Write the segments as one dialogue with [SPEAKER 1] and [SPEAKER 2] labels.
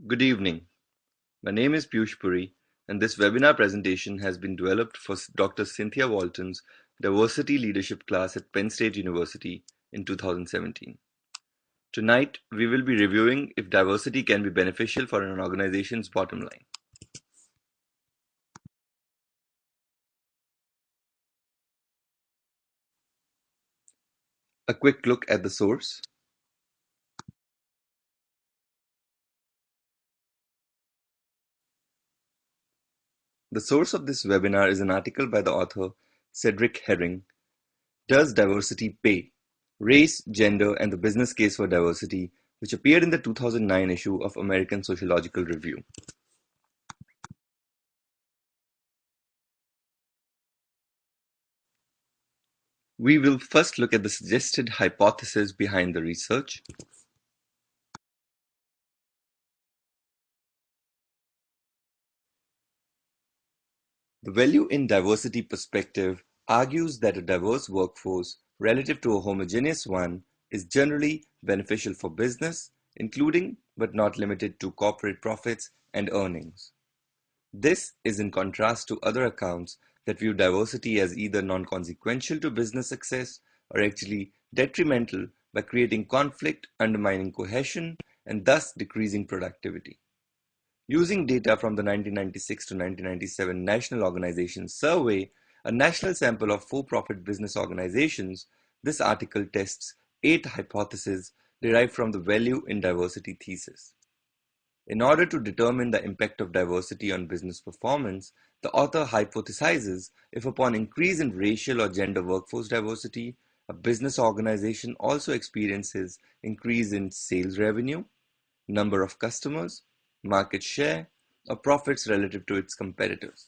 [SPEAKER 1] Good evening. My name is Piyush Puri, and this webinar presentation has been developed for Dr. Cynthia Walton's Diversity Leadership class at Penn State University in 2017. Tonight, we will be reviewing if diversity can be beneficial for an organization's bottom line. A quick look at the source. The source of this webinar is an article by the author Cedric Herring, Does Diversity Pay? Race, Gender, and the Business Case for Diversity, which appeared in the 2009 issue of American Sociological Review. We will first look at the suggested hypothesis behind the research. The value in diversity perspective argues that a diverse workforce relative to a homogeneous one is generally beneficial for business, including but not limited to corporate profits and earnings. This is in contrast to other accounts that view diversity as either non-consequential to business success or actually detrimental by creating conflict, undermining cohesion, and thus decreasing productivity. Using data from the 1996 to 1997 National Organization Survey, a national sample of for-profit business organizations, this article tests 8 hypotheses derived from the value in diversity thesis. In order to determine the impact of diversity on business performance, the author hypothesizes if upon increase in racial or gender workforce diversity, a business organization also experiences increase in sales revenue, number of customers, market share, or profits relative to its competitors.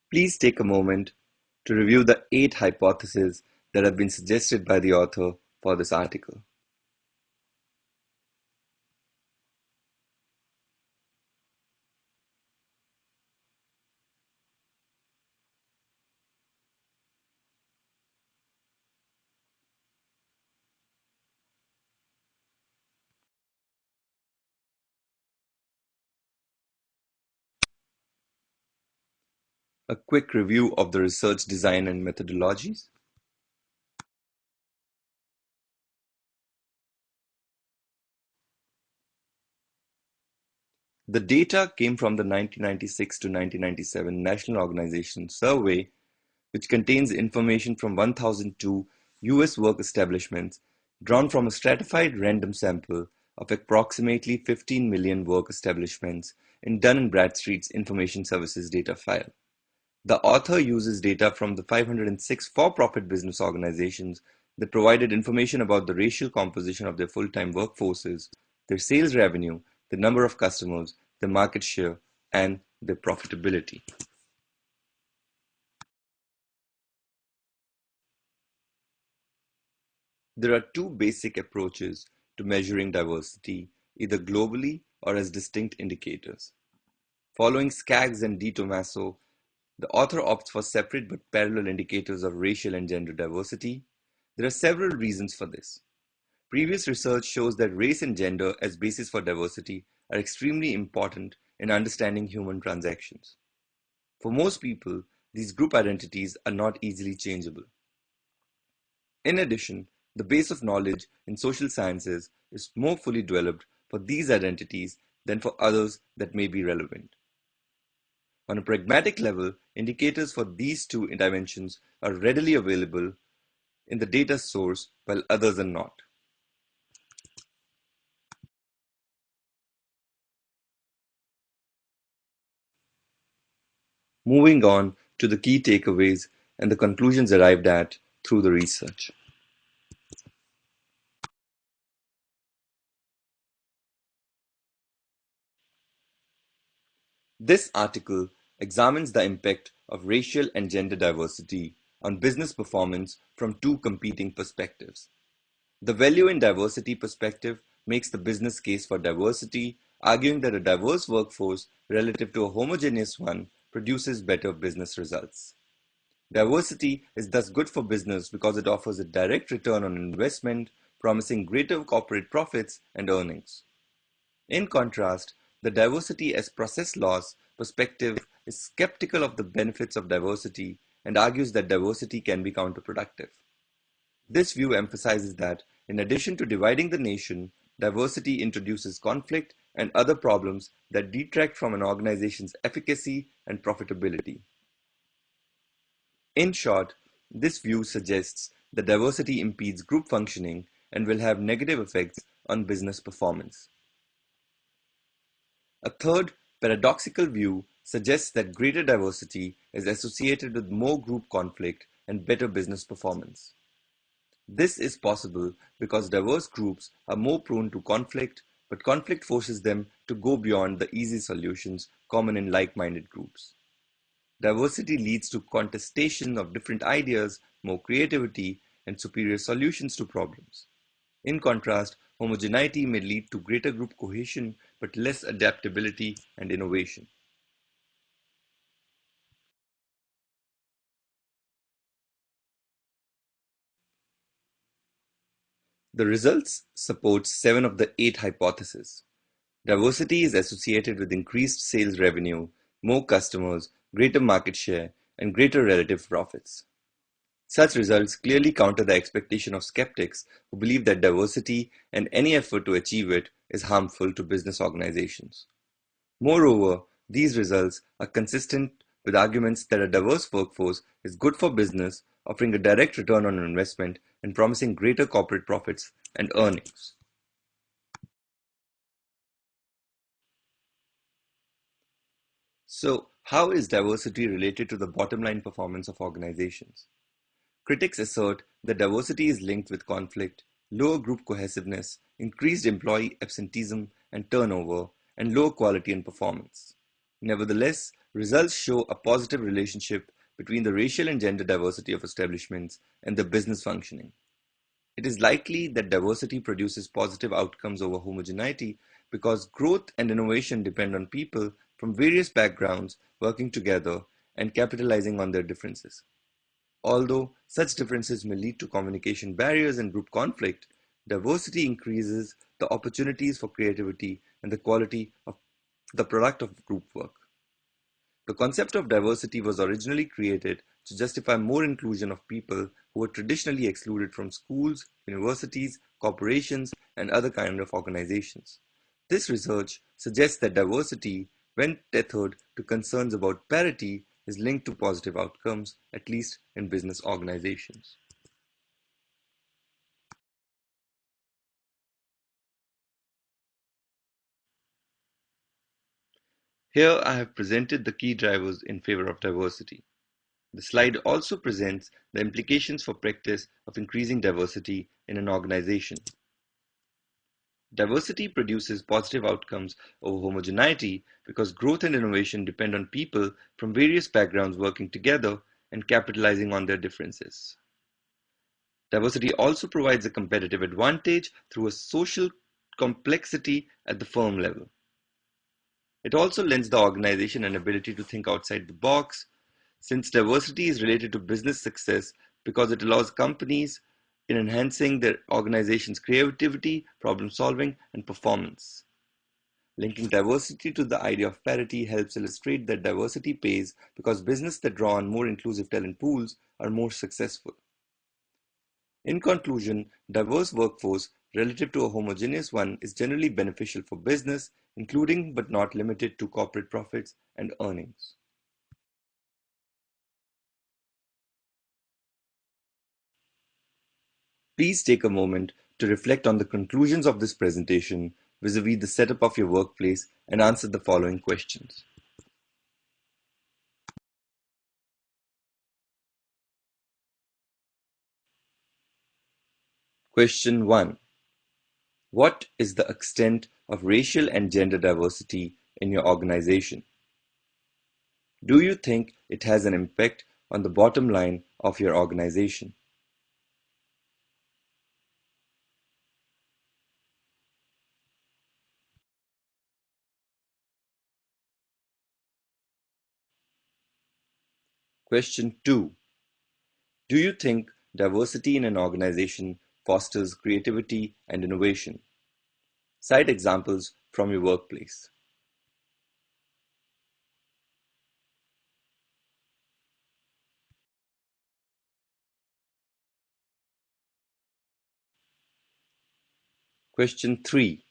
[SPEAKER 1] Please take a moment to review the 8 hypotheses that have been suggested by the author for this article. A quick review of the research design and methodologies. The data came from the 1996 to 1997 National Organization Survey, which contains information from 1,002 US work establishments drawn from a stratified random sample of approximately 15 million work establishments in Dun & Bradstreet's Information Services data file. The author uses data from the 506 for-profit business organizations that provided information about the racial composition of their full-time workforces, their sales revenue, the number of customers, their market share, and their profitability. There are two basic approaches to measuring diversity, either globally or as distinct indicators. Following Skaggs and DiTommaso, the author opts for separate but parallel indicators of racial and gender diversity. There are several reasons for this. Previous research shows that race and gender as basis for diversity are extremely important in understanding human transactions. For most people, these group identities are not easily changeable. In addition, the base of knowledge in social sciences is more fully developed for these identities than for others that may be relevant. On a pragmatic level, indicators for these two dimensions are readily available in the data source while others are not. Moving on to the key takeaways and the conclusions arrived at through the research. This article examines the impact of racial and gender diversity on business performance from two competing perspectives. The value in diversity perspective makes the business case for diversity, arguing that a diverse workforce relative to a homogeneous one produces better business results. Diversity is thus good for business because it offers a direct return on investment, promising greater corporate profits and earnings. In contrast, the diversity as process loss perspective is skeptical of the benefits of diversity and argues that diversity can be counterproductive. This view emphasizes that, in addition to dividing the nation, diversity introduces conflict and other problems that detract from an organization's efficacy and profitability. In short, this view suggests that diversity impedes group functioning and will have negative effects on business performance. A third, paradoxical view suggests that greater diversity is associated with more group conflict and better business performance. This is possible because diverse groups are more prone to conflict, but conflict forces them to go beyond the easy solutions common in like-minded groups. Diversity leads to contestation of different ideas, more creativity, and superior solutions to problems. In contrast, homogeneity may lead to greater group cohesion but less adaptability and innovation. The results support 7 of the 8 hypotheses. Diversity is associated with increased sales revenue, more customers, greater market share, and greater relative profits. Such results clearly counter the expectation of skeptics who believe that diversity and any effort to achieve it is harmful to business organizations. Moreover, these results are consistent with arguments that a diverse workforce is good for business, offering a direct return on investment and promising greater corporate profits and earnings. So, how is diversity related to the bottom line performance of organizations? Critics assert that diversity is linked with conflict, lower group cohesiveness, increased employee absenteeism and turnover, and lower quality and performance. Nevertheless, results show a positive relationship between the racial and gender diversity of establishments and the business functioning. It is likely that diversity produces positive outcomes over homogeneity because growth and innovation depend on people from various backgrounds working together and capitalizing on their differences. Although such differences may lead to communication barriers and group conflict, diversity increases the opportunities for creativity and the quality of the product of group work. The concept of diversity was originally created to justify more inclusion of people who were traditionally excluded from schools, universities, corporations, and other kinds of organizations. This research suggests that diversity, when tethered to concerns about parity, is linked to positive outcomes, at least in business organizations. Here I have presented the key drivers in favor of diversity. The slide also presents the implications for practice of increasing diversity in an organization. Diversity produces positive outcomes over homogeneity because growth and innovation depend on people from various backgrounds working together and capitalizing on their differences. Diversity also provides a competitive advantage through a social complexity at the firm level. It also lends the organization an ability to think outside the box, since diversity is related to business success because it allows companies in enhancing their organization's creativity, problem solving, and performance. Linking diversity to the idea of parity helps illustrate that diversity pays because businesses that draw on more inclusive talent pools are more successful. In conclusion, diverse workforce relative to a homogeneous one is generally beneficial for business, including but not limited to corporate profits and earnings. Please take a moment to reflect on the conclusions of this presentation vis-à-vis the setup of your workplace and answer the following questions. Question 1. What is the extent of racial and gender diversity in your organization? Do you think it has an impact on the bottom line of your organization? Question 2. Do you think diversity in an organization fosters creativity and innovation? Cite examples from your workplace. Question 3.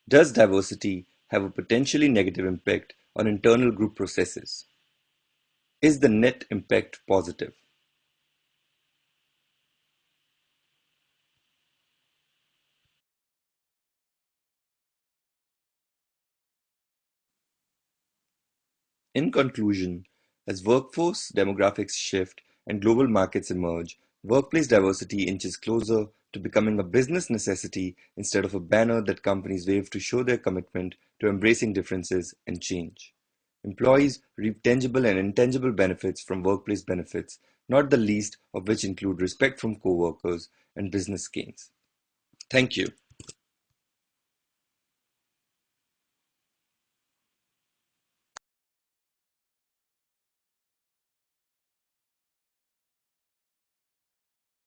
[SPEAKER 1] Does diversity have a potentially negative impact on internal group processes? Is the net impact positive? In conclusion, as workforce demographics shift and global markets emerge, workplace diversity inches closer to becoming a business necessity instead of a banner that companies wave to show their commitment to embracing differences and change. Employees reap tangible and intangible benefits from workplace benefits, not the least of which include respect from coworkers and business gains. Thank you.